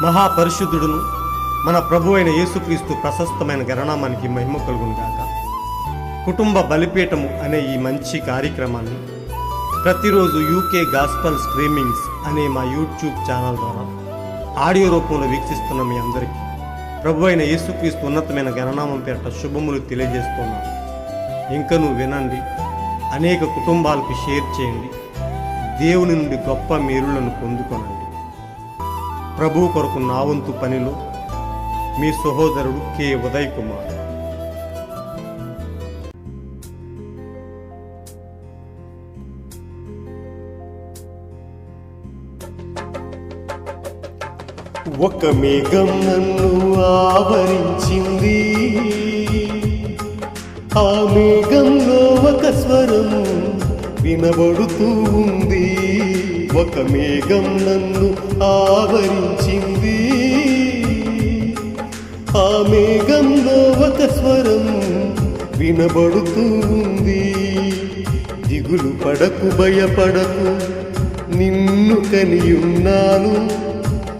మహాపరిశుద్ధుడును మన ప్రభు అయిన యేసుక్రీస్తు ప్రశస్తమైన గణనామానికి మహిమ కలుగును గాక. కుటుంబ బలిపీఠము అనే ఈ మంచి కార్యక్రమాన్ని ప్రతిరోజు యూకే గాస్పల్ స్ట్రీమింగ్స్ అనే మా యూట్యూబ్ ఛానల్ ద్వారా ఆడియో రూపంలో వీక్షిస్తున్న మీ అందరికీ ప్రభు అయిన యేసుక్రీస్తు ఉన్నతమైన గణనామం పేరిట శుభములు తెలియజేస్తున్నాను. ఇంకనూ వినండి, అనేక కుటుంబాలకు షేర్ చేయండి, దేవుని నుండి గొప్ప మేలులను పొందుకొనండి. ప్రభు కొరకు నా వంతు పనిలో మీ సహోదరుడు కె ఉదయ్ కుమార్. ఒక మేఘం నన్ను ఆవరించింది, ఆ మేఘంలో ఒక స్వరం వినబడుతూ ఉంది. ఒక మేఘం నన్ను ఆవరించింది, ఆ మేఘంలో ఒక స్వరం వినబడుతూ ఉంది. దిగులు పడకు, భయపడకు, నిన్ను కనియున్నాను.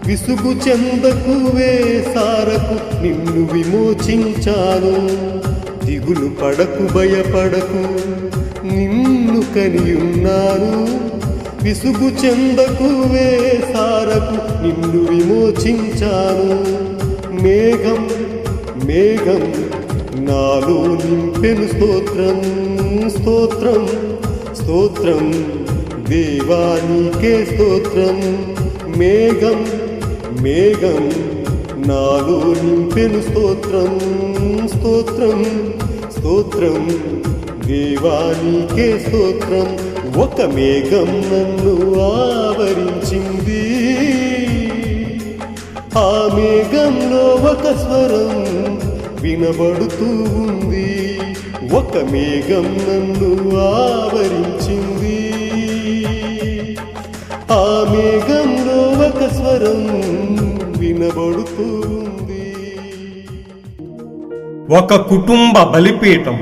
విసుగు చెందకు, వేసారకు, నిన్ను విమోచించాను. దిగులు పడకు, భయపడకు, నిన్ను కనియున్నాను. విసుగు చెందకు, వేసారకు, నిన్ను విమోచించాను. మేఘం మేఘం నాలో నింపెను స్తోత్రం, స్తోత్రం, స్తోత్రం, దేవా నీకే స్తోత్రం. మేఘం మేఘం నాలో నింపెను స్తోత్రం, స్తోత్రం, స్తోత్రం, దేవా నీకే స్తోత్రం. ఒక మేఘం నన్ను ఆవరించింది, ఆ మేఘంలో ఒక స్వరం వినబడుతూ ఉంది. ఒక మేఘం నన్ను ఆవరించింది, ఆ మేఘంలో ఒక స్వరం వినబడుతూ ఉంది. ఒక కుటుంబ బలిపీఠం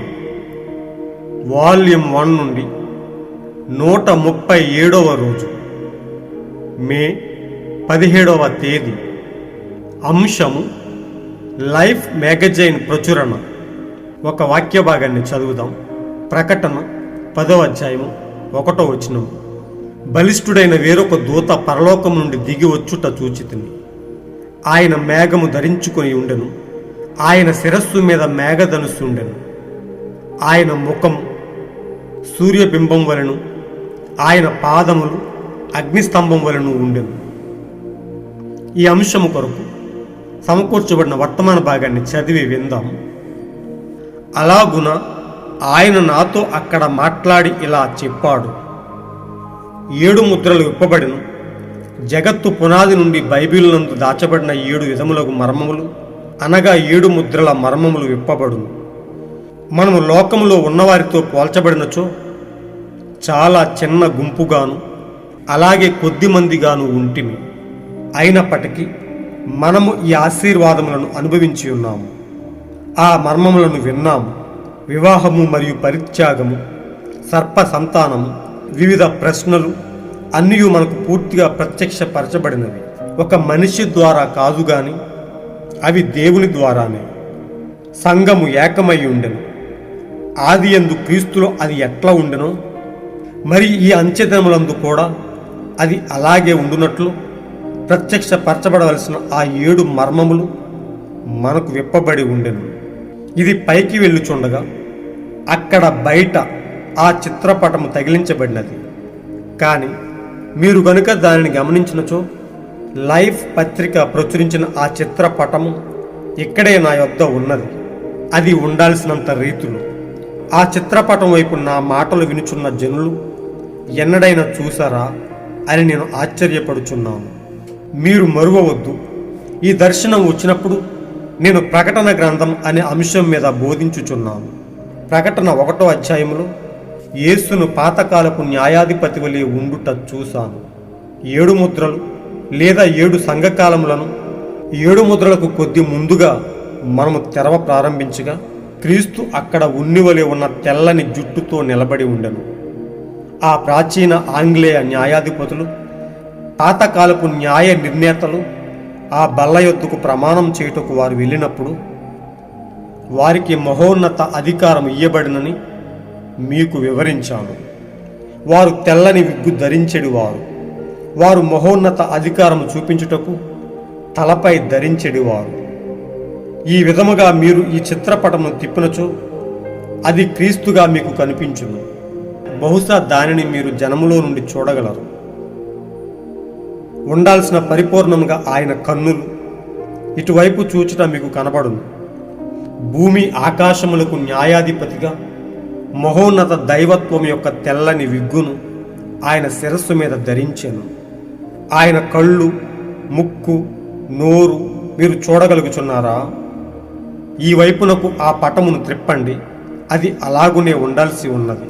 వాల్యూమ్ 1 నుండి 137వ రోజు, మే 17వ తేదీ. అంశము లైఫ్ మ్యాగజైన్ ప్రచురణ. ఒక వాక్య భాగాన్ని చదువుదాం. ప్రకటన 10వ అధ్యాయము 1వ వచనం. బలిష్ఠుడైన వేరొక దూత పరలోకం నుండి దిగి వచ్చుట చూచితిని. ఆయన మేఘము ధరించుకొని ఉండెను. ఆయన శిరస్సు మీద మేఘధనుస్సు ఉండెను. ఆయన ముఖం సూర్యబింబం వలెను, ఆయన పాదములు అగ్నిస్తంభం వలెను ఉండెను. ఈ అంశము కొరకు సమకూర్చబడిన వర్తమాన భాగాన్ని చదివి విందాం. అలాగున ఆయన నాతో అక్కడ మాట్లాడి ఇలా చెప్పాడు. 7 ముద్రలు విప్పబడిను. జగత్తు పునాది నుండి బైబిల్ నందు దాచబడిన 7 విధములకు మర్మములు, అనగా 7 ముద్రల మర్మములు విప్పబడును. మనము లోకములో ఉన్నవారితో పోల్చబడినచో చాలా చిన్న గుంపుగాను, అలాగే కొద్ది మందిగాను ఉంటిమి. అయినప్పటికీ మనము ఈ ఆశీర్వాదములను అనుభవించి ఉన్నాము. ఆ మర్మములను విన్నాము. వివాహము మరియు పరిత్యాగము, సర్ప సంతానము, వివిధ ప్రశ్నలు అన్నీ మనకు పూర్తిగా ప్రత్యక్షపరచబడినవి. ఒక మనిషి ద్వారా కాదు గాని అవి దేవుని ద్వారానే. సంఘము ఏకమై ఉండెను. ఆది యందు క్రీస్తులో అది ఎట్లా ఉండెనో మరి ఈ అంచెదినములందు కూడా అది అలాగే ఉండునట్లు ప్రత్యక్షపరచబడవలసిన ఆ 7 మర్మములు మనకు విప్పబడి ఉండెను. ఇది పైకి వెళ్ళుచుండగా అక్కడ బయట ఆ చిత్రపటము తగిలించబడినది. కానీ మీరు గనుక దానిని గమనించినచో లైఫ్ పత్రిక ప్రచురించిన ఆ చిత్రపటము ఇక్కడే నా యొద్ద ఉన్నది. అది ఉండాల్సినంత రీతిలో. ఆ చిత్రపటం వైపు నా మాటలు వినుచున్న జనులు ఎన్నడైనా చూసారా అని నేను ఆశ్చర్యపడుచున్నాను. మీరు మరువవద్దు. ఈ దర్శనం వచ్చినప్పుడు నేను ప్రకటన గ్రంథం అనే అంశం మీద బోధించుచున్నాను. ప్రకటన 1వ అధ్యాయంలో యేసును పాతకాలపు న్యాయాధిపతి వలె ఉండుట చూశాను. 7 ముద్రలు లేదా 7 సంఘకాలములను 7 ముద్రలకు కొద్ది ముందుగా మనము తెరవ ప్రారంభించగా క్రీస్తు అక్కడ ఉన్నివలే ఉన్న తెల్లని జుట్టుతో నిలబడి ఉండెను. ఆ ప్రాచీన ఆంగ్లేయ న్యాయాధిపతులు, పాతకాలపు న్యాయ నిర్ణేతలు ఆ బల్ల యొద్దకు ప్రమాణం చేయుటకు వారు వెళ్ళినప్పుడు వారికి మహోన్నత అధికారం ఇయ్యబడినని మీకు వివరించాను. వారు తెల్లని విగ్గు ధరించెడి వారు మహోన్నత అధికారము చూపించుటకు తలపై ధరించెడివారు. ఈ విధముగా మీరు ఈ చిత్రపటమును తిప్పినచో అది క్రీస్తుగా మీకు కనిపించును. బహుశా దానిని మీరు జనములో నుండి చూడగలరు. ఉండాల్సిన పరిపూర్ణముగా ఆయన కన్నులు ఇటువైపు చూచుట మీకు కనబడును. భూమి ఆకాశములకు న్యాయాధిపతిగా మహోన్నత దైవత్వం యొక్క తెల్లని విగ్గును ఆయన శిరస్సు మీద ధరించెను. ఆయన కళ్ళు, ముక్కు, నోరు మీరు చూడగలుగుచున్నారా? ఈ వైపునకు ఆ పటమును త్రిప్పండి, అది అలాగునే ఉండాల్సి ఉన్నది.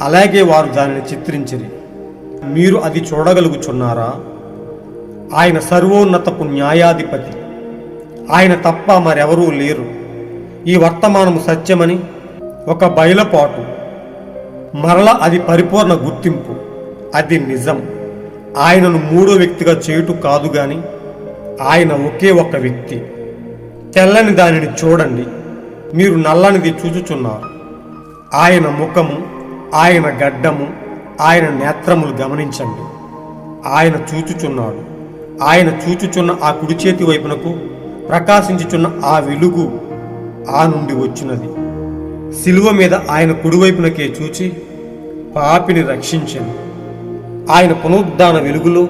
అలాగే వారు దానిని చిత్రించిరి. మీరు అది చూడగలుగుచున్నారా? ఆయన సర్వోన్నతపు న్యాయాధిపతి. ఆయన తప్ప మరెవరూ లేరు. ఈ వర్తమానము సత్యమని ఒక బయలుపాటు, మరల అది పరిపూర్ణ గుర్తింపు. అది నిజం. ఆయనను మూడో వ్యక్తిగా చేయుట కాదు గాని ఆయన ఒకే ఒక వ్యక్తి. తెల్లని దానిని చూడండి, మీరు నల్లనిది చూచుచున్నారు. ఆయన ముఖము, ఆయన గడ్డము, ఆయన నేత్రములు గమనించండి. ఆయన చూచుచున్నాడు. ఆయన చూచుచున్న ఆ కుడి చేతి వైపునకు ప్రకాశించుచున్న ఆ వెలుగు ఆ నుండి వచ్చినది. శిలువ మీద ఆయన కుడివైపునకే చూచి పాపిని రక్షించెను. ఆయన పునరుద్ధాన వెలుగులో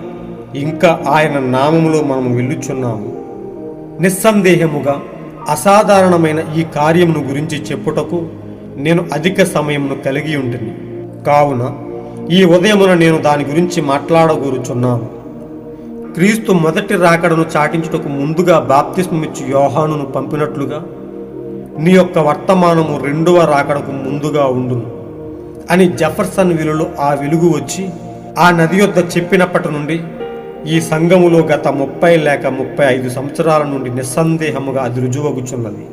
ఇంకా ఆయన నామములో మనము వెళ్ళుచున్నాము. నిస్సందేహముగా అసాధారణమైన ఈ కార్యమును గురించి చెప్పుటకు నేను అధిక సమయమును కలిగి ఉంటుంది. కావున ఈ ఉదయమున నేను దాని గురించి మాట్లాడగోరుచున్నాను. క్రీస్తు మొదటి రాకడను చాటించుటకు ముందుగా బాప్తిస్మమిచ్చు యోహానును పంపినట్లుగా నీ యొక్క వర్తమానము రెండవ రాకడకు ముందుగా ఉండును అని జెఫర్సన్ విలులో ఆ వెలుగు వచ్చి ఆ నది యొద్ద చెప్పినప్పటి నుండి ఈ సంఘములో గత 30 లేక 35 సంవత్సరాల నుండి నిస్సందేహముగా అది రుజువగుచున్నది.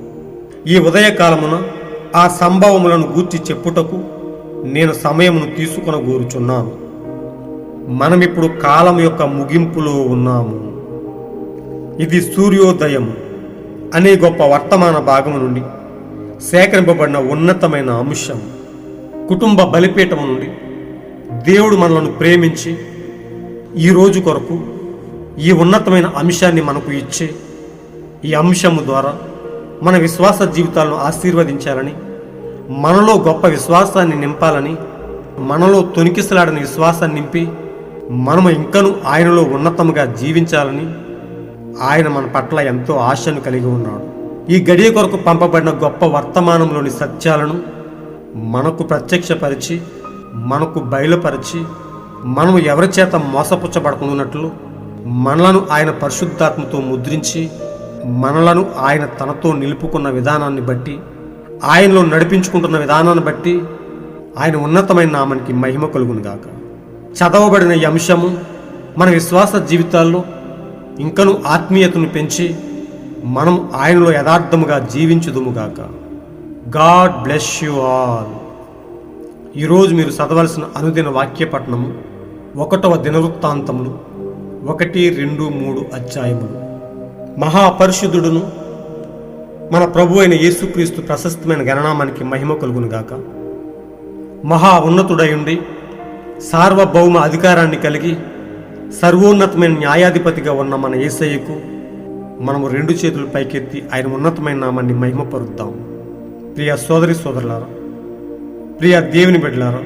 ఈ ఉదయకాలమున ఆ సంభవములను గూర్చి చెప్పుటకు నేను సమయమును తీసుకొనగోరుచున్నాను. మనమిప్పుడు కాలం యొక్క ముగింపులో ఉన్నాము. ఇది సూర్యోదయం అనే గొప్ప వర్తమాన భాగము నుండి సేకరింపబడిన ఉన్నతమైన అంశం. కుటుంబ బలిపీఠము నుండి దేవుడు మనలను ప్రేమించి ఈ రోజు కొరకు ఈ ఉన్నతమైన అంశాన్ని మనకు ఇచ్చే ఈ అంశము ద్వారా మన విశ్వాస జీవితాలను ఆశీర్వదించాలని, మనలో గొప్ప విశ్వాసాన్ని నింపాలని, మనలో తొణికిసలాడని విశ్వాసాన్ని నింపి మనము ఇంకను ఆయనలో ఉన్నతముగా జీవించాలని ఆయన మన పట్ల ఎంతో ఆశను కలిగి ఉన్నాడు. ఈ గడియ కొరకు పంపబడిన గొప్ప వర్తమానంలోని సత్యాలను మనకు ప్రత్యక్షపరిచి, మనకు బయలుపరిచి, మనము ఎవరి చేత మోసపుచ్చబడకున్నట్లు మనలను ఆయన పరిశుద్ధాత్మతో ముద్రించి, మనలను ఆయన తనతో నిలుపుకున్న విధానాన్ని బట్టి, ఆయనలో నడిపించుకుంటున్న విధానాన్ని బట్టి ఆయన ఉన్నతమైన నామానికి మహిమ కలుగునుగాక. చదవబడిన ఈ అంశము మన విశ్వాస జీవితాల్లో ఇంకను ఆత్మీయతను పెంచి మనం ఆయనలో యథార్థముగా జీవించుదుముగాక. God bless you all. ఈరోజు మీరు చదవలసిన అనుదిన వాక్యపట్నము 1వ దినవృత్తాంతములు 1, 2, 3 అధ్యాయములు. మహాపరిశుద్ధుడును మన ప్రభు అయిన యేసుక్రీస్తు ప్రశస్తమైన గణనామానికి మహిమ కలుగునుగాక. మహా ఉన్నతుడయుండి సార్వభౌమ అధికారాన్ని కలిగి సర్వోన్నతమైన న్యాయాధిపతిగా ఉన్న మన యేసయ్యకు మనము 2 చేతులు పైకెత్తి ఆయన ఉన్నతమైన నామాన్ని మహిమపరుద్దాం. ప్రియ సోదరి సోదరులారా, ప్రియ దేవుని బిడ్డలారా,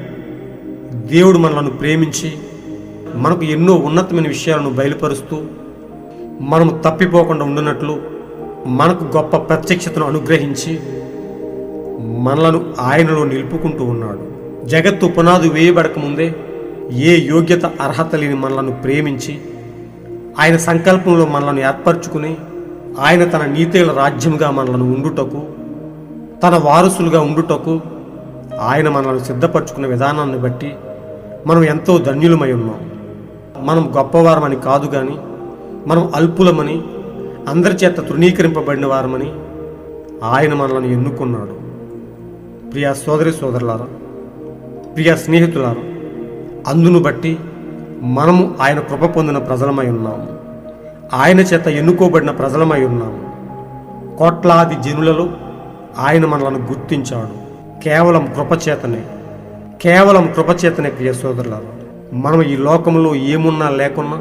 దేవుడు మనలను ప్రేమించి మనకు ఎన్నో ఉన్నతమైన విషయాలను బయలుపరుస్తూ మనము తప్పిపోకుండా ఉండునట్లు మనకు గొప్ప ప్రత్యక్షతను అనుగ్రహించి మనలను ఆయనలో నిలుపుకుంటూ ఉన్నాడు. జగత్తు పునాది వేయబడక ముందే ఏ యోగ్యత అర్హత లేని మనలను ప్రేమించి ఆయన సంకల్పంలో మనలను ఏర్పరచుకుని ఆయన తన నీతిల రాజ్యముగా మనలను ఉండుటకు, తన వారసులుగా ఉండుటకు ఆయన మనలను సిద్ధపరచుకున్న విధానాన్ని బట్టి మనం ఎంతో ధన్యులమై ఉన్నాం. మనం గొప్పవారమని కాదు కానీ మనం అల్పులమని, అందరి చేత తృణీకరింపబడిన వారమని ఆయన మనలను ఎన్నుకున్నాడు. ప్రియ సోదరి సోదరులారా, ప్రియ స్నేహితులారా, అందును బట్టి మనము ఆయన కృప పొందిన ప్రజలమై ఉన్నాము. ఆయన చేత ఎన్నుకోబడిన ప్రజలమై ఉన్నాము. కోట్లాది జనులలో ఆయన మనలను గుర్తించాడు. కేవలం కృపచేతనే ప్రియ సోదరులారా. మనం ఈ లోకంలో ఏమున్నా లేకున్నా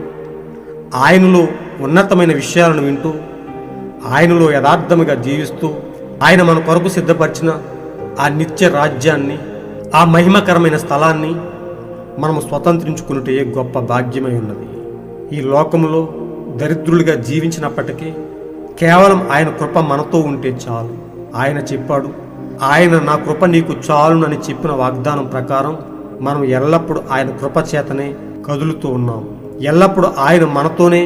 ఆయనలో ఉన్నతమైన విషయాలను వింటూ, ఆయనలో యథార్థముగా జీవిస్తూ, ఆయన మన కొరకు సిద్ధపరిచిన ఆ నిత్య రాజ్యాన్ని, ఆ మహిమకరమైన స్థలాన్ని మనము స్వతంత్రించుకున్నట్టే గొప్ప భాగ్యమై ఉన్నది. ఈ లోకంలో దరిద్రులుగా జీవించినప్పటికీ కేవలం ఆయన కృప మనతో ఉంటే చాలు. ఆయన చెప్పాడు, ఆయన నా కృప నీకు చాలునని చెప్పిన వాగ్దానం ప్రకారం మనం ఎల్లప్పుడూ ఆయన కృప చేతనే కదులుతూ ఉన్నాం. ఎల్లప్పుడూ ఆయన మనతోనే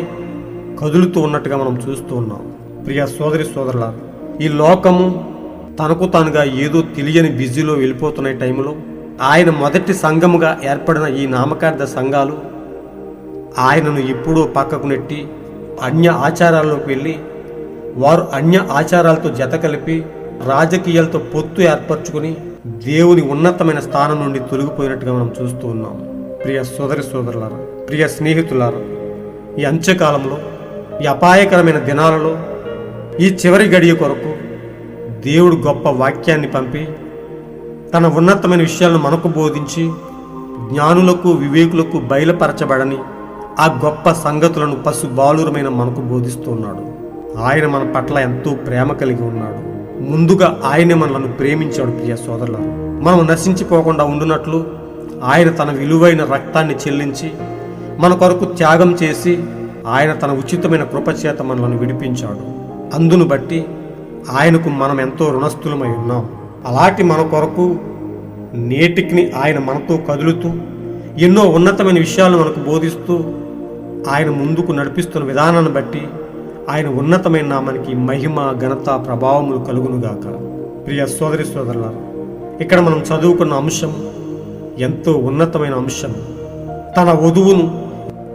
కదులుతూ ఉన్నట్టుగా మనం చూస్తూ ఉన్నాం. ప్రియ సోదరులారా, ఈ లోకము తనకు తానుగా ఏదో తెలియని బిజీలో వెళ్ళిపోతున్న టైంలో ఆయన మొదటి సంఘముగా ఏర్పడిన ఈ నామకార్థ సంఘాలు ఆయనను ఎప్పుడూ పక్కకు నెట్టి అన్య ఆచారాల్లోకి వెళ్ళి వారు అన్య ఆచారాలతో జత కలిపి రాజకీయాలతో పొత్తు ఏర్పరచుకుని దేవుని ఉన్నతమైన స్థానం నుండి తొలగిపోయినట్టుగా మనం చూస్తూ ఉన్నాం. ప్రియ సోదరులారా, ప్రియ స్నేహితులారా, ఈ అంత్యకాలంలో, ఈ అపాయకరమైన దినాలలో, ఈ చివరి గడియ కొరకు దేవుడు గొప్ప వాక్యాన్ని పంపి తన ఉన్నతమైన విషయాలను మనకు బోధించి జ్ఞానులకు వివేకులకు బయలుపరచబడని ఆ గొప్ప సంగతులను పశుబాలురమైన మనకు బోధిస్తూ ఉన్నాడు. ఆయన మన పట్ల ఎంతో ప్రేమ కలిగి ఉన్నాడు. ముందుగా ఆయనే మనలను ప్రేమించాడు. ప్రియ సోదరులారా, మనం నశించిపోకుండా ఉండునట్లు ఆయన తన విలువైన రక్తాన్ని చెల్లించి మన కొరకు త్యాగం చేసి ఆయన తన ఉచితమైన కృపచేత మనలను విడిపించాడు. అందును బట్టి ఆయనకు మనం ఎంతో రుణస్థులమై ఉన్నాం. అలాంటి మన కొరకు నేటికి ఆయన మనతో కదులుతూ ఎన్నో ఉన్నతమైన విషయాలను మనకు బోధిస్తూ ఆయన ముందుకు నడిపిస్తున్న విధానాన్ని బట్టి ఆయన ఉన్నతమైన నామానికి మహిమ, ఘనత, ప్రభావములు కలుగునుగాక. ప్రియ సోదరులారా, ఇక్కడ మనం చదువుకున్న అంశం ఎంతో ఉన్నతమైన అంశం. తన వధువును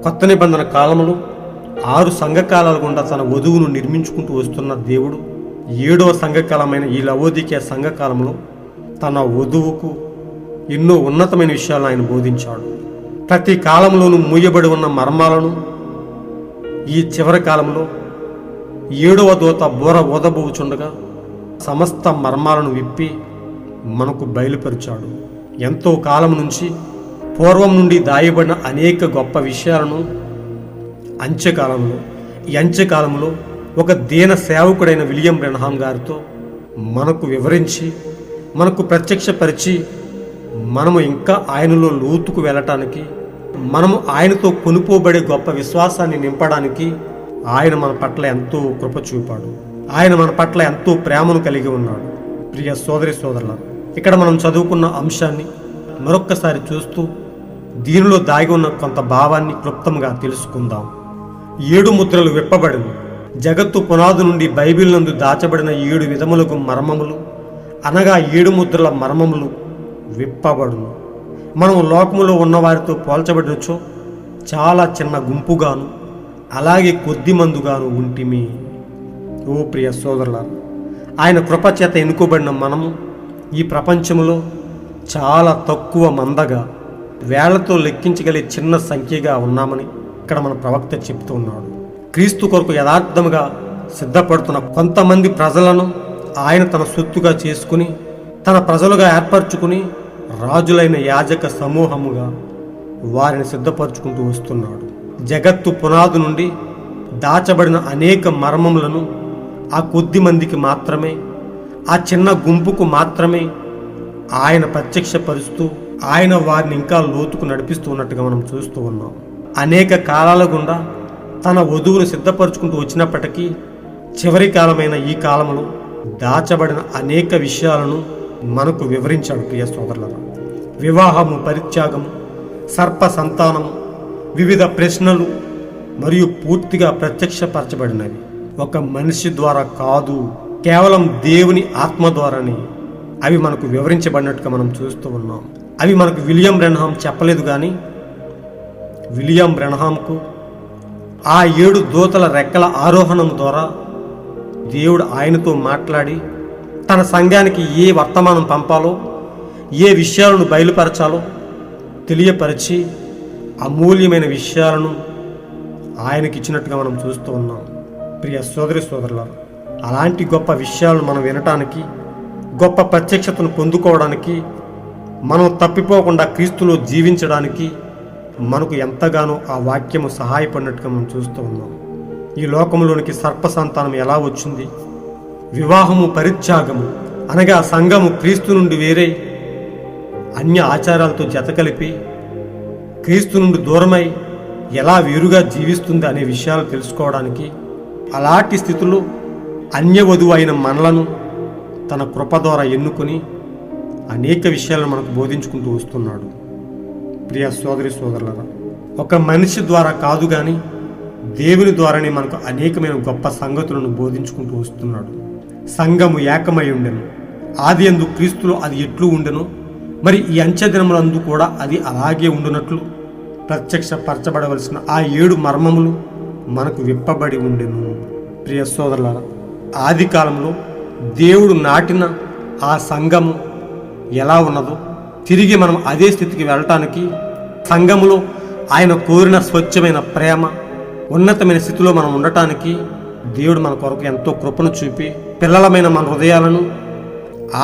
కొత్త నిబంధన కాలంలో 6 సంఘకాలాల గుండా తన వధువును నిర్మించుకుంటూ వస్తున్న దేవుడు 7వ సంఘకాలమైన ఈ లవోదికీయ సంఘకాలంలో తన వధువుకు ఎన్నో ఉన్నతమైన విషయాలను ఆయన బోధించాడు. ప్రతి కాలంలోనూ మూయబడి ఉన్న మర్మాలను ఈ చివరి కాలంలో 7వ దూత బోర ఊదబోచుండగా సమస్త మర్మాలను విప్పి మనకు బయలుపరిచాడు. ఎంతో కాలం నుంచి పూర్వం నుండి దాయబడిన అనేక గొప్ప విషయాలను ఈ అంత్యకాలంలో ఒక దీన సేవకుడైన విలియం బ్రెన్హాం గారితో మనకు వివరించి, మనకు ప్రత్యక్షపరిచి, మనము ఇంకా ఆయనలో లోతుకు వెళ్ళటానికి, మనము ఆయనతో కొనుపోబడే గొప్ప విశ్వాసాన్ని నింపడానికి ఆయన మన పట్ల ఎంతో కృప చూపాడు. ఆయన మన పట్ల ఎంతో ప్రేమను కలిగి ఉన్నాడు. ప్రియ సోదరులారా, ఇక్కడ మనం చదువుకున్న అంశాన్ని మరొక్కసారి చూస్తూ దీనిలో దాగి ఉన్న కొంత భావాన్ని క్లుప్తంగా తెలుసుకుందాం. 7 ముద్రలు విప్పబడిన జగత్తు పునాది నుండి బైబిల్ నందు దాచబడిన 7 విధములకు మర్మములు, అనగా 7 ముద్రల మర్మములు విప్పబడును. మనం లోకములో ఉన్నవారితో పోల్చబడినచో చాలా చిన్న గుంపుగాను, అలాగే కొద్ది మందుగాను ఉంటిమి. ఓ ప్రియ సోదరులారా, ఆయన కృపచేత ఎన్నుకోబడిన మనము ఈ ప్రపంచంలో చాలా తక్కువ మందగా, వేళ్లతో లెక్కించగలిగే చిన్న సంఖ్యగా ఉన్నామని ఇక్కడ మన ప్రవక్త చెప్తూ ఉన్నాడు. క్రీస్తు కొరకు యథార్థముగా సిద్ధపడుతున్న కొంతమంది ప్రజలను ఆయన తన సొత్తుగా చేసుకుని, తన ప్రజలుగా ఏర్పరచుకుని, రాజులైన యాజక సమూహముగా వారిని సిద్ధపరచుకుంటూ వస్తున్నాడు. జగత్తు పునాది నుండి దాచబడిన అనేక మర్మములను ఆ కొద్ది మందికి మాత్రమే, ఆ చిన్న గుంపుకు మాత్రమే ఆయన ప్రత్యక్షపరుస్తూ ఆయన వారిని ఇంకా లోతుకు నడిపిస్తూ ఉన్నట్టుగా మనం చూస్తూ ఉన్నాం. అనేక కాలాల గుండా తన వధువును సిద్ధపరచుకుంటూ వచ్చినప్పటికీ చివరి కాలమైన ఈ కాలంలో దాచబడిన అనేక విషయాలను మనకు వివరించాడు. ప్రియ సోదరులారా, వివాహము, పరిత్యాగము, సర్ప సంతానము, వివిధ ప్రశ్నలు మరియు పూర్తిగా ప్రత్యక్షపరచబడినవి. ఒక మనిషి ద్వారా కాదు, కేవలం దేవుని ఆత్మ ద్వారానే అవి మనకు వివరించబడినట్టుగా మనం చూస్తూ ఉన్నాం. అవి మనకు విలియం బ్రెన్హాం చెప్పలేదు, కానీ విలియం బ్రెన్హాంకు ఆ 7 దూతల రెక్కల ఆరోహణం ద్వారా దేవుడు ఆయనతో మాట్లాడి తన సంఘానికి ఏ వర్తమానం పంపాలో, ఏ విషయాలను బయలుపరచాలో తెలియపరిచి అమూల్యమైన విషయాలను ఆయనకి ఇచ్చినట్టుగా మనం చూస్తూ ఉన్నాం. ప్రియ సోదరి సోదరులారా, అలాంటి గొప్ప విషయాలను మనం వినటానికి, గొప్ప ప్రత్యక్షతను పొందుకోవడానికి, మనం తప్పిపోకుండా క్రీస్తులో జీవించడానికి మనకు ఎంతగానో ఆ వాక్యము సహాయపడినట్టుగా మనం చూస్తూ ఉన్నాం. ఈ లోకంలోనికి సర్ప సంతానం ఎలా వచ్చింది? వివాహము పరిత్యాగము అనగా సంఘము క్రీస్తు నుండి వేరే అన్య ఆచారాలతో జతకలిపి క్రీస్తు నుండి దూరమై ఎలా వేరుగా జీవిస్తుంది అనే విషయాలు తెలుసుకోవడానికి, అలాంటి స్థితిలో అన్య వధువు అయిన మనలను తన కృప ద్వారా ఎన్నుకొని అనేక విషయాలను మనకు బోధించుకుంటూ వస్తున్నాడు. ప్రియ సోదరి సోదరులారా, ఒక మనిషి ద్వారా కాదు కానీ దేవుని ద్వారానే మనకు అనేకమైన గొప్ప సంగతులను బోధించుకుంటూ వస్తున్నాడు. సంఘము ఏకమై ఉండెను, ఆది యందు క్రీస్తులో అది ఎట్లు ఉండెను, మరి ఈ అంచెదినములందు కూడా అది అలాగే ఉండునట్లు ప్రత్యక్షపరచబడవలసిన ఆ 7 మర్మములు మనకు విప్పబడి ఉండెను. ప్రియ సోదరులారా, ఆది కాలంలో దేవుడు నాటిన ఆ సంఘము ఎలా ఉన్నదో తిరిగి మనం అదే స్థితికి వెళ్ళటానికి, సంఘములో ఆయన కోరిన స్వచ్ఛమైన ప్రేమ, ఉన్నతమైన స్థితిలో మనం ఉండటానికి దేవుడు మన కొరకు ఎంతో కృపను చూపి పిల్లలమైన మన హృదయాలను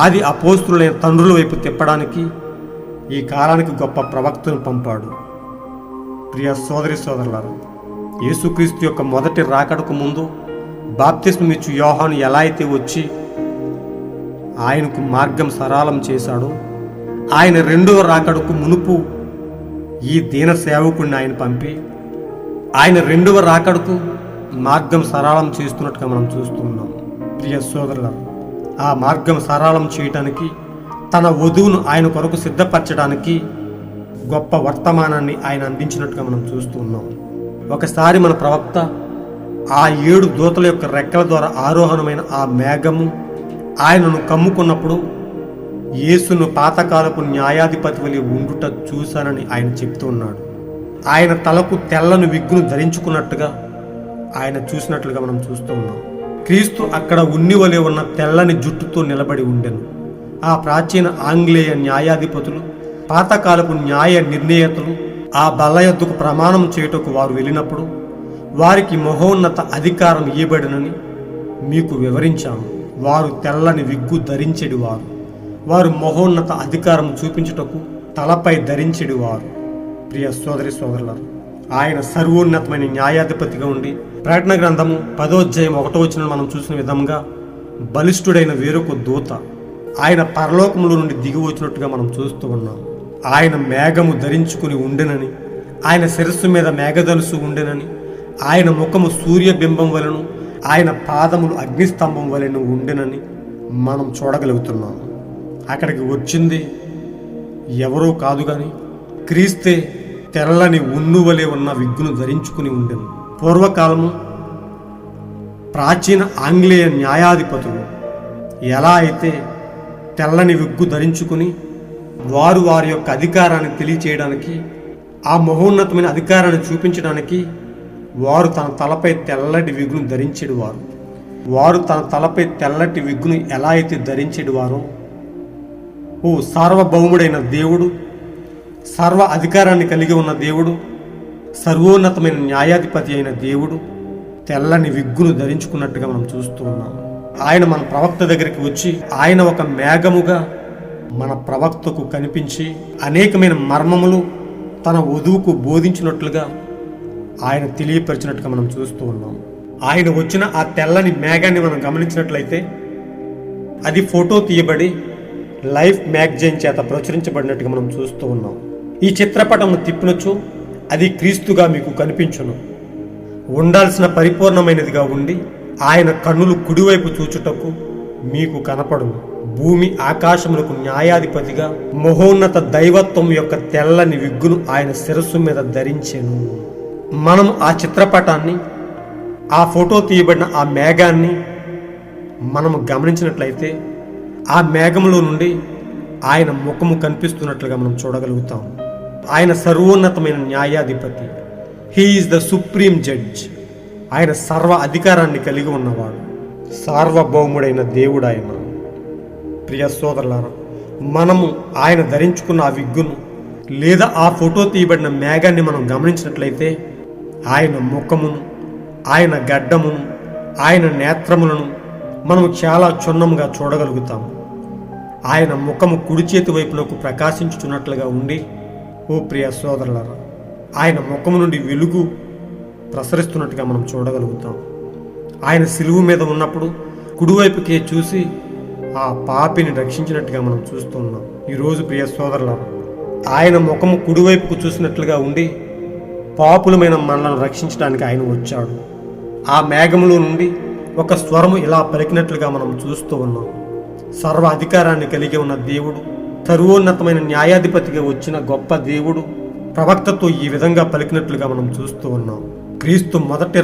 ఆది అపోస్తులైన తండ్రుల వైపు తిప్పడానికి ఈ కాలానికి గొప్ప ప్రవక్తను పంపాడు. ప్రియ సోదరి సోదరులారా, యేసుక్రీస్తు యొక్క మొదటి రాకడకు ముందు బాప్తిస్మమిచ్చు యోహాను ఎలా అయితే వచ్చి ఆయనకు మార్గం సరళం చేశాడో, ఆయన రెండవ రాకడకు మునుపు ఈ దీన సేవకుడిని ఆయన పంపి ఆయన రెండవ రాకడకు మార్గం సరళం చేస్తున్నట్టుగా మనం చూస్తున్నాం. ప్రియ సోదరులారా, ఆ మార్గం సరళం చేయటానికి, తన వధువును ఆయన కొరకు సిద్ధపరచడానికి గొప్ప వర్తమానాన్ని ఆయన అందించినట్టుగా మనం చూస్తూ ఉన్నాం. ఒకసారి మన ప్రవక్త ఆ 7 దూతల యొక్క రెక్కల ద్వారా ఆరోహణమైన ఆ మేఘము ఆయనను కమ్ముకున్నప్పుడు యేసును పాతకాలపు న్యాయాధిపతి వలె ఉండుట చూశానని ఆయన చెప్తూ ఉన్నాడు. ఆయన తలకు తెల్లని విగ్గును ధరించుకున్నట్టుగా ఆయన చూసినట్లుగా మనం చూస్తూ ఉన్నాం. క్రీస్తు అక్కడ ఉన్ని వలె ఉన్న తెల్లని జుట్టుతో నిలబడి ఉండెను. ఆ ప్రాచీన ఆంగ్లేయ న్యాయాధిపతులు, పాతకాలపు న్యాయ నిర్ణేతలు ఆ బల్ల యొద్దకు ప్రమాణం చేయుటకు వారు వెళ్ళినప్పుడు వారికి మహోన్నత అధికారం ఇవ్వబడినని మీకు వివరించాను. వారు తెల్లని విగ్గు ధరించెడి వారు మహోన్నత అధికారం చూపించుటకు తలపై ధరించెడి వారు. ప్రియ సోదరి సోదరులారు, ఆయన సర్వోన్నతమైన న్యాయాధిపతిగా ఉండి ప్రకటన గ్రంథము 10వ అధ్యాయం 1వ వచనం మనం చూసిన విధంగా బలిష్ఠుడైన వేరొక దూత ఆయన పరలోకములో నుండి దిగి వచ్చినట్టుగా మనం చూస్తూ ఉన్నాం. ఆయన మేఘము ధరించుకుని ఉండెనని, ఆయన శిరస్సు మీద మేఘధనుసు ఉండెనని, ఆయన ముఖము సూర్యబింబం వలెను, ఆయన పాదములు అగ్నిస్తంభం వలెను ఉండెనని మనం చూడగలుగుతున్నాం. అక్కడికి వచ్చింది ఎవరో కాదు కానీ క్రీస్తే తెల్లని ఉన్ను వలె ఉన్న విగ్గును ధరించుకుని ఉండెను. పూర్వకాలము ప్రాచీన ఆంగ్లేయ న్యాయాధిపతులు ఎలా అయితే తెల్లని విగ్గు ధరించుకుని వారు వారి యొక్క అధికారాన్ని తెలియచేయడానికి, ఆ మహోన్నతమైన అధికారాన్ని చూపించడానికి వారు తన తలపై తెల్లటి విగ్గును ధరించేడు వారు తన తలపై తెల్లటి విగ్గును ఎలా అయితే ధరించేడు వారో, ఓ సార్వభౌముడైన దేవుడు, సర్వ అధికారాన్ని కలిగి ఉన్న దేవుడు, సర్వోన్నతమైన న్యాయాధిపతి అయిన దేవుడు తెల్లని విగ్గును ధరించుకున్నట్టుగా మనం చూస్తూ ఉన్నాం. ఆయన మన ప్రవక్త దగ్గరికి వచ్చి ఆయన ఒక మేఘముగా మన ప్రవక్తకు కనిపించి అనేకమైన మర్మములు తన వధువుకు బోధించినట్లుగా ఆయన తెలియపరిచినట్టుగా మనం చూస్తూ ఉన్నాం. ఆయన వచ్చిన ఆ తెల్లని మేఘాన్ని మనం గమనించినట్లయితే అది ఫోటో తీయబడి లైఫ్ మ్యాగజైన్ చేత ప్రచురించబడినట్టుగా మనం చూస్తూ ఉన్నాం. ఈ చిత్రపటము తిప్పినచు అది క్రీస్తుగా మీకు కనిపించును. ఉండాల్సిన పరిపూర్ణమైనదిగా ఉండి ఆయన కన్నులు కుడివైపు చూచుటకు మీకు కనపడును. భూమి ఆకాశములకు న్యాయాధిపతిగా మహోన్నత దైవత్వం యొక్క తెల్లని విగ్గును ఆయన శిరస్సు మీద ధరించెను. మనం ఆ చిత్రపటాన్ని, ఆ ఫోటో తీయబడిన ఆ మేఘాన్ని మనము గమనించినట్లయితే ఆ మేఘంలో నుండి ఆయన ముఖము కనిపిస్తున్నట్లుగా మనం చూడగలుగుతాం. ఆయన సర్వోన్నతమైన న్యాయాధిపతి, he is the supreme judge. ఆయన సర్వ అధికారాన్ని కలిగి ఉన్నవాడు, సార్వభౌముడైన దేవుడు ఆయన. ప్రియ సోదరులారా, మనము ఆయన ధరించుకున్న ఆ విగ్గును లేదా ఆ ఫోటో తీయబడిన మేఘాన్ని మనం గమనించినట్లయితే ఆయన ముఖమును, ఆయన గడ్డమును, ఆయన నేత్రములను మనము చాలా క్షుణ్ణంగా చూడగలుగుతాము. ఆయన ముఖము కుడి చేతి వైపునకు ప్రకాశించుచున్నట్లుగా ఉండి, ఓ ప్రియ సోదరులారా, ఆయన ముఖము నుండి వెలుగు ప్రసరిస్తున్నట్టుగా మనం చూడగలుగుతాం. ఆయన సిలువు మీద ఉన్నప్పుడు కుడివైపుకే చూసి ఆ పాపిని రక్షించినట్టుగా మనం చూస్తున్నాం. ఈరోజు ప్రియ సోదరులారా, ఆయన ముఖము కుడివైపుకు చూసినట్లుగా ఉండి పాపులమైన మనలను రక్షించడానికి ఆయన వచ్చాడు. ఆ మేఘములో నుండి ఒక స్వరము ఇలా పలికినట్లుగా మనం చూస్తూ ఉన్నాం. సర్వ అధికారాన్ని కలిగి ఉన్న దేవుడు, సర్వోన్నతమైన న్యాయాధిపతిగా వచ్చిన గొప్ప దేవుడు ప్రవక్తతో ఈ విధంగా పలికినట్లుగా మనం చూస్తూ ఉన్నాం. క్రీస్తు మొదటి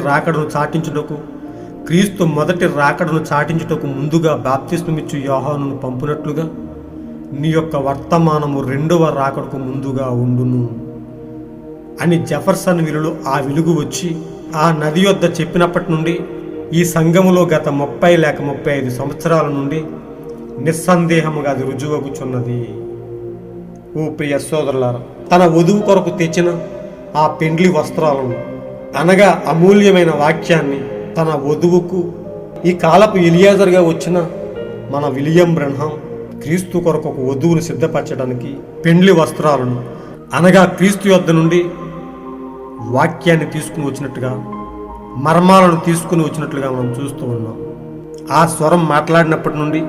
రాకడను చాటించుటకు ముందుగా బాప్తిస్మమిచ్చు యోహానును పంపునట్లుగా నీ యొక్క వర్తమానము రెండవ రాకడకు ముందుగా ఉండును అని జెఫర్సన్ విలులో ఆ వెలుగు వచ్చి ఆ నది యొద్ద చెప్పినప్పటి నుండి ఈ సంఘములో గత 30 లేక 35 సంవత్సరాల నుండి నిస్సందేహముగా అది రుజువగుచున్నది. ఓ ప్రియ సోదరులారా, తన వధువు కొరకు తెచ్చిన ఆ పెండ్లి వస్త్రాలను అనగా అమూల్యమైన వాక్యాన్ని తన వధువుకు ఈ కాలపు ఎలియాజర్గా వచ్చిన మన విలియం బ్రెన్హాం క్రీస్తు కొరకు ఒక వధువును సిద్ధపరచడానికి పెండ్లి వస్త్రాలను అనగా క్రీస్తు యొద్ద నుండి వాక్యాన్ని తీసుకుని వచ్చినట్టుగా, మర్మాలను తీసుకుని వచ్చినట్లుగా మనం చూస్తూ ఉన్నాం. ఆ స్వరం మాట్లాడినప్పటి నుండి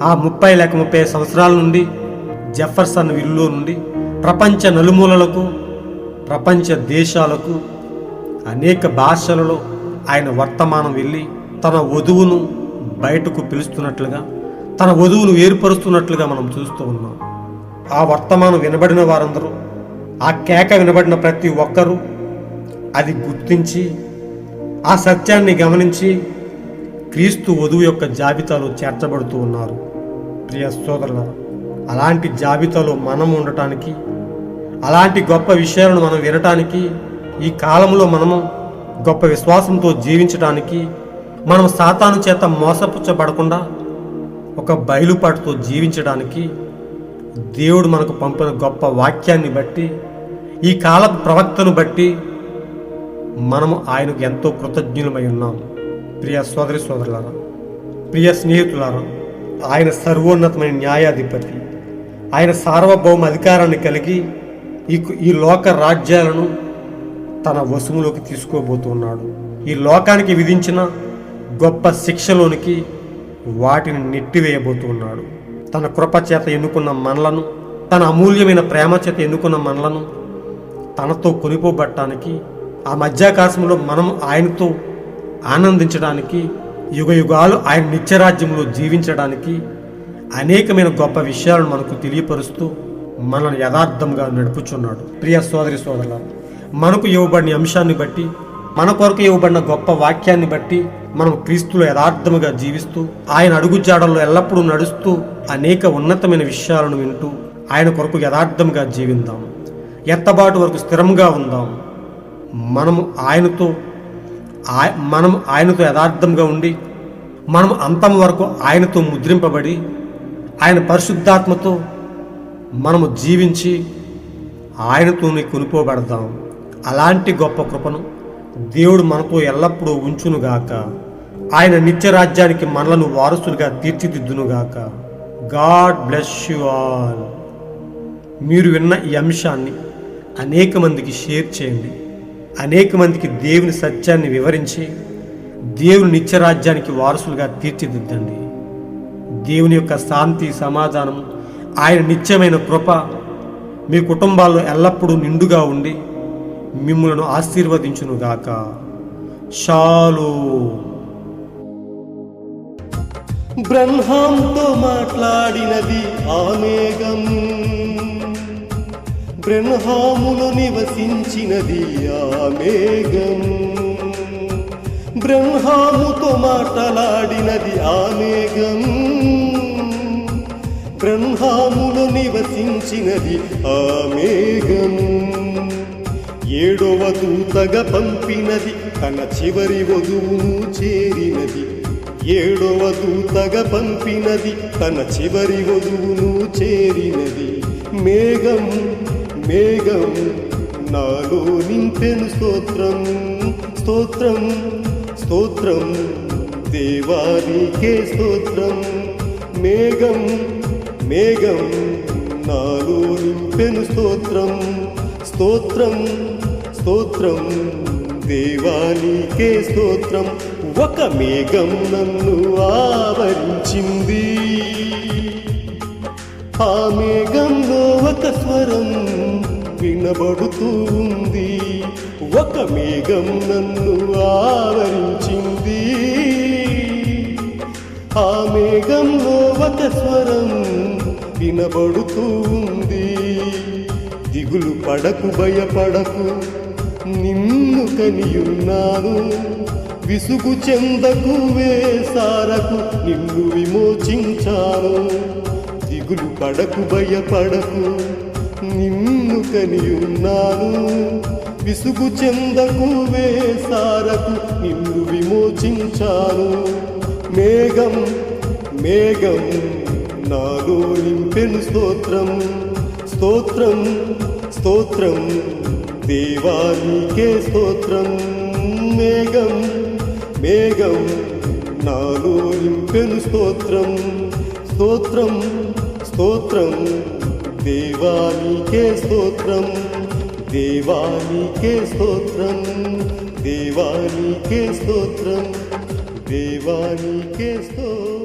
ఆ 30 లేక 35 సంవత్సరాల నుండి జెఫర్సన్ విల్లులో నుండి ప్రపంచ నలుమూలలకు, ప్రపంచ దేశాలకు, అనేక భాషలలో ఆయన వర్తమానం వెళ్ళి తన వధువును బయటకు పిలుస్తున్నట్లుగా, తన వధువును ఏర్పరుస్తున్నట్లుగా మనం చూస్తూ ఉన్నాం. ఆ వర్తమానం వినబడిన వారందరూ, ఆ కేక వినబడిన ప్రతి ఒక్కరూ అది గుర్తించి ఆ సత్యాన్ని గమనించి క్రీస్తు వధువు యొక్క జాబితాలో చేర్చబడుతూ ఉన్నారు. ప్రియ సోదరులారా, అలాంటి జాబితాలో మనం ఉండటానికి, అలాంటి గొప్ప విషయాలను మనం వినటానికి, ఈ కాలంలో మనము గొప్ప విశ్వాసంతో జీవించడానికి, మనం సాతాను చేత మోసపుచ్చబడకుండా ఒక బయలుపాటుతో జీవించడానికి దేవుడు మనకు పంపిన గొప్ప వాక్యాన్ని బట్టి, ఈ కాలపు ప్రవక్తను బట్టి మనము ఆయనకు ఎంతో కృతజ్ఞులమై ఉన్నాం. ప్రియ సోదరి సోదరులారా, ప్రియ స్నేహితులారా, ఆయన సర్వోన్నతమైన న్యాయాధిపతి. ఆయన సార్వభౌమ అధికారాన్ని కలిగి ఈ లోక రాజ్యాలను తన వశములోకి తీసుకోబోతున్నాడు. ఈ లోకానికి విధించిన గొప్ప శిక్షలోనికి వాటిని నెట్టివేయబోతున్నాడు. తన కృప చేత ఎన్నుకున్న మనలను, తన అమూల్యమైన ప్రేమ చేత ఎన్నుకున్న మనలను తనతో కొనిపోబట్టడానికి, ఆ మధ్యాకాశంలో మనం ఆయనతో ఆనందించడానికి, యుగ యుగాలు ఆయన నిత్యరాజ్యంలో జీవించడానికి అనేకమైన గొప్ప విషయాలను మనకు తెలియపరుస్తూ మనల్ని యథార్థంగా నడుపుచున్నాడు. ప్రియ సోదరి సోదరులారా, మనకు ఇవ్వబడిన అంశాన్ని బట్టి, మన కొరకు ఇవ్వబడిన గొప్ప వాక్యాన్ని బట్టి మనం క్రీస్తులో యథార్థముగా జీవిస్తూ, ఆయన అడుగుజాడల్లో ఎల్లప్పుడూ నడుస్తూ, అనేక ఉన్నతమైన విషయాలను వింటూ ఆయన కొరకు యథార్థంగా జీవిద్దాం. ఎత్తబాటు వరకు స్థిరంగా ఉందాం. మనము ఆయనతో యథార్థంగా ఉండి, మనం అంతం వరకు ఆయనతో ముద్రింపబడి, ఆయన పరిశుద్ధాత్మతో మనము జీవించి ఆయనతోనే కొనుకోబడదాం. అలాంటి గొప్ప కృపను దేవుడు మనతో ఎల్లప్పుడూ ఉంచునుగాక. ఆయన నిత్యరాజ్యానికి మనలను వారసులుగా తీర్చిదిద్దునుగాక. God bless you all. మీరు విన్న ఈ అంశాన్ని అనేక మందికి షేర్ చేయండి. అనేక మందికి దేవుని సత్యాన్ని వివరించి దేవుని నిత్యరాజ్యానికి వారసులుగా తీర్చిదిద్దండి. దేవుని యొక్క శాంతి, సమాధానం, ఆయన నిత్యమైన కృప మీ కుటుంబాల్లో ఎల్లప్పుడూ నిండుగా ఉండి మిమ్ములను ఆశీర్వదించునుగాక. షాలోమ్. బ్రహ్మంతో మాట్లాడినది ఆ మేఘం, బ్రహ్మములో నివసించినది ఆ మేఘం. బ్రహ్మముతో మాట్లాడినది ఆ మేఘం, బ్రహ్మములో నివసించినది ఆ మేఘం. ఏడవ దూతగా పంపినది తన చివరి వధువును చేరినది. ఏడవ దూతగా పంపినది తన చివరి వధువును చేరినది. మేఘం మేఘం నాలో నింపెను స్తోత్రం స్తోత్రం స్తోత్రం దేవానికే స్తోత్రం మేఘం మేఘం నాలో నింపెను స్తోత్రం స్తోత్రం స్తోత్రం దేవానికే స్తోత్రం ఒక మేఘం నన్ను ఆవరించింది ఆ మేఘంలో ఒక స్వరం వినబడుతూ ఉంది ఒక మేఘం నన్ను ఆవరించింది ఆ మేఘంలో ఒక స్వరం వినబడుతూ ఉంది దిగులు పడకు భయపడకు నిన్ను కనియున్నాను విసుగు చెందకు వేసారకు నిన్ను విమోచించాను దిగులు పడకు భయపడకు నిన్ను కనియున్నాను విసుగు చెందకు వేసారకు నిన్ను విమోచించాను మేఘం మేఘం నాలో నింపెను స్తోత్రం స్తోత్రం స్తోత్రం దేవానికే స్తోత్రం మేఘం మేఘం నాలో నింపెను స్తోత్రం స్తోత్రం స్తోత్రం దేవానికే స్తోత్రం దేవానికే స్తోత్రం దేవానికే స్తోత్రం దేవానికే స్తోత్రం